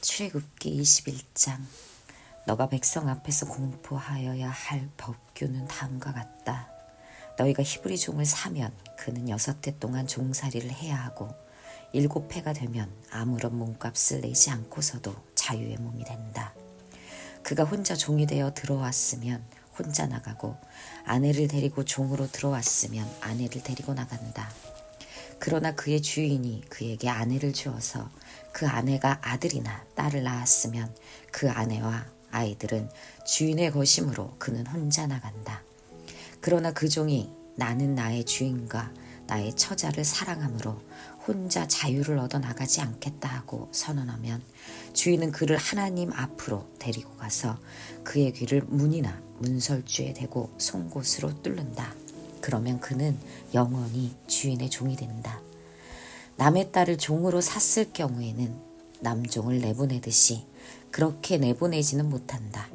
출애굽기 21장. 너가 백성 앞에서 공포하여야 할 법규는 다음과 같다. 너희가 히브리 종을 사면 그는 6해 동안 종살이를 해야 하고 7해가 되면 아무런 몸값을 내지 않고서도 자유의 몸이 된다. 그가 혼자 종이 되어 들어왔으면 혼자 나가고 아내를 데리고 종으로 들어왔으면 아내를 데리고 나간다. 그러나 그의 주인이 그에게 아내를 주어서 그 아내가 아들이나 딸을 낳았으면 그 아내와 아이들은 주인의 것이므로 그는 혼자 나간다. 그러나 그 종이 나는 나의 주인과 나의 처자를 사랑하므로 혼자 자유를 얻어 나가지 않겠다 하고 선언하면 주인은 그를 하나님 앞으로 데리고 가서 그의 귀를 문이나 문설주에 대고 송곳으로 뚫는다. 그러면 그는 영원히 주인의 종이 된다. 남의 딸을 종으로 샀을 경우에는 남종을 내보내듯이 그렇게 내보내지는 못한다.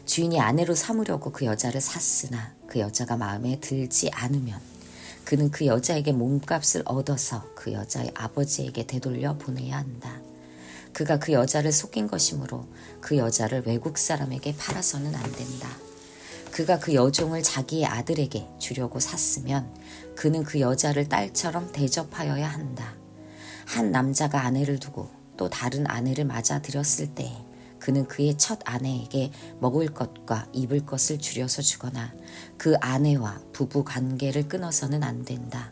주인이 아내로 삼으려고 그 여자를 샀으나 그 여자가 마음에 들지 않으면 그는 그 여자에게 몸값을 얻어서 그 여자의 아버지에게 되돌려 보내야 한다. 그가 그 여자를 속인 것이므로 그 여자를 외국 사람에게 팔아서는 안 된다. 그가 그 여종을 자기의 아들에게 주려고 샀으면 그는 그 여자를 딸처럼 대접하여야 한다. 한 남자가 아내를 두고 또 다른 아내를 맞아들였을 때에 그는 그의 첫 아내에게 먹을 것과 입을 것을 줄여서 주거나 그 아내와 부부 관계를 끊어서는 안 된다.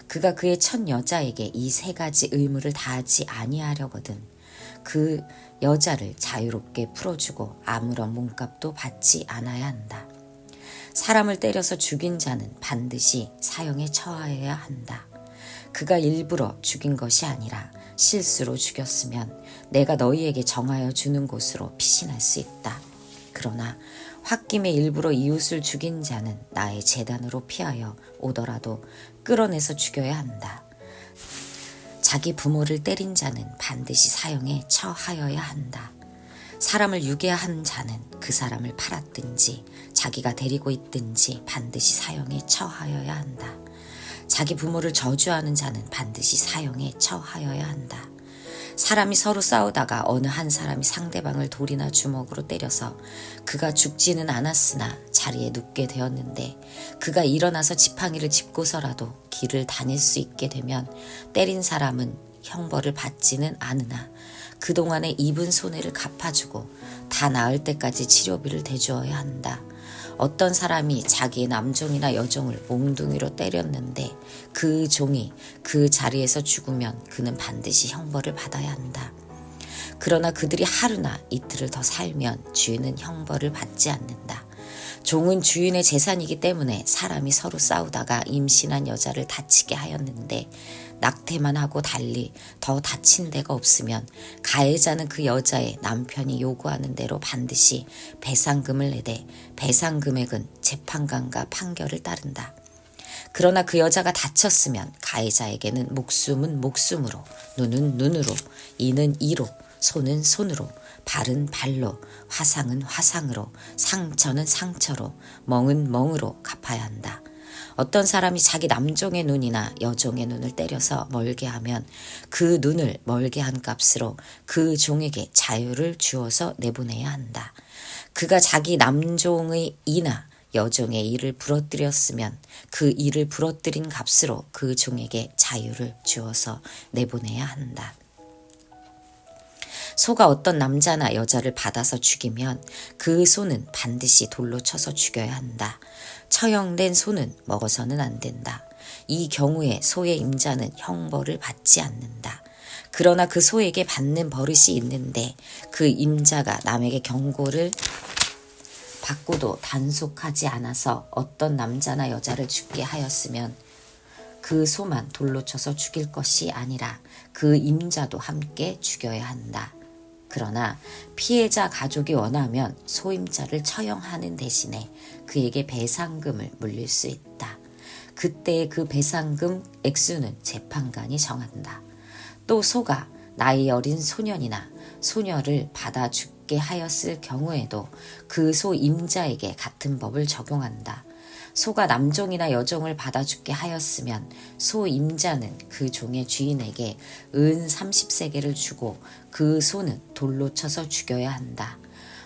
그가 그의 첫 여자에게 이 3가지 의무를 다하지 아니하려거든 그 여자를 자유롭게 풀어주고 아무런 몸값도 받지 않아야 한다. 사람을 때려서 죽인 자는 반드시 사형에 처하여야 한다. 그가 일부러 죽인 것이 아니라 실수로 죽였으면 내가 너희에게 정하여 주는 곳으로 피신할 수 있다. 그러나 홧김에 일부러 이웃을 죽인 자는 나의 제단으로 피하여 오더라도 끌어내서 죽여야 한다. 자기 부모를 때린 자는 반드시 사형에 처하여야 한다. 사람을 유괴한 자는 그 사람을 팔았든지 자기가 데리고 있든지 반드시 사형에 처하여야 한다. 자기 부모를 저주하는 자는 반드시 사형에 처하여야 한다. 사람이 서로 싸우다가 어느 한 사람이 상대방을 돌이나 주먹으로 때려서 그가 죽지는 않았으나 자리에 눕게 되었는데 그가 일어나서 지팡이를 짚고서라도 길을 다닐 수 있게 되면 때린 사람은 형벌을 받지는 않으나 그동안에 입은 손해를 갚아주고 다 나을 때까지 치료비를 대주어야 한다. 어떤 사람이 자기의 남종이나 여종을 몽둥이로 때렸는데 그 종이 그 자리에서 죽으면 그는 반드시 형벌을 받아야 한다. 그러나 그들이 하루나 이틀을 더 살면 주인은 형벌을 받지 않는다. 종은 주인의 재산이기 때문에 사람이 서로 싸우다가 임신한 여자를 다치게 하였는데 낙태만 하고 달리 더 다친 데가 없으면 가해자는 그 여자의 남편이 요구하는 대로 반드시 배상금을 내되 배상 금액은 재판관과 판결을 따른다. 그러나 그 여자가 다쳤으면 가해자에게는 목숨은 목숨으로, 눈은 눈으로, 이는 이로, 손은 손으로, 발은 발로, 화상은 화상으로, 상처는 상처로, 멍은 멍으로 갚아야 한다. 어떤 사람이 자기 남종의 눈이나 여종의 눈을 때려서 멀게 하면 그 눈을 멀게 한 값으로 그 종에게 자유를 주어서 내보내야 한다. 그가 자기 남종의 이나 여종의 이를 부러뜨렸으면 그 이를 부러뜨린 값으로 그 종에게 자유를 주어서 내보내야 한다. 소가 어떤 남자나 여자를 받아서 죽이면 그 소는 반드시 돌로 쳐서 죽여야 한다. 처형된 소는 먹어서는 안 된다. 이 경우에 소의 임자는 형벌을 받지 않는다. 그러나 그 소에게 받는 버릇이 있는데 그 임자가 남에게 경고를 받고도 단속하지 않아서 어떤 남자나 여자를 죽게 하였으면 그 소만 돌로 쳐서 죽일 것이 아니라 그 임자도 함께 죽여야 한다. 그러나 피해자 가족이 원하면 소임자를 처형하는 대신에 그에게 배상금을 물릴 수 있다. 그때의 그 배상금 액수는 재판관이 정한다. 또 소가 나이 어린 소년이나 소녀를 받아 죽게 하였을 경우에도 그 소임자에게 같은 법을 적용한다. 소가 남종이나 여종을 받아 죽게 하였으면 소 임자는 그 종의 주인에게 은 30세겔을 주고 그 소는 돌로 쳐서 죽여야 한다.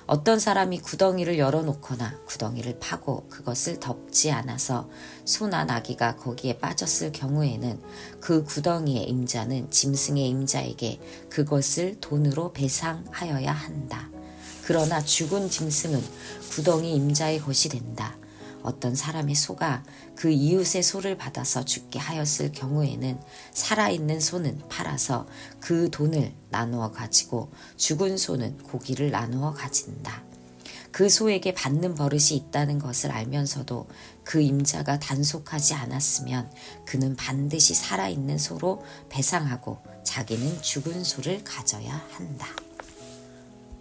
어떤 사람이 구덩이를 열어놓거나 구덩이를 파고 그것을 덮지 않아서 소나 나귀가 거기에 빠졌을 경우에는 그 구덩이의 임자는 짐승의 임자에게 그것을 돈으로 배상하여야 한다. 그러나 죽은 짐승은 구덩이 임자의 것이 된다. 어떤 사람의 소가 그 이웃의 소를 받아서 죽게 하였을 경우에는 살아있는 소는 팔아서 그 돈을 나누어 가지고 죽은 소는 고기를 나누어 가진다. 그 소에게 받는 버릇이 있다는 것을 알면서도 그 임자가 단속하지 않았으면 그는 반드시 살아있는 소로 배상하고 자기는 죽은 소를 가져야 한다.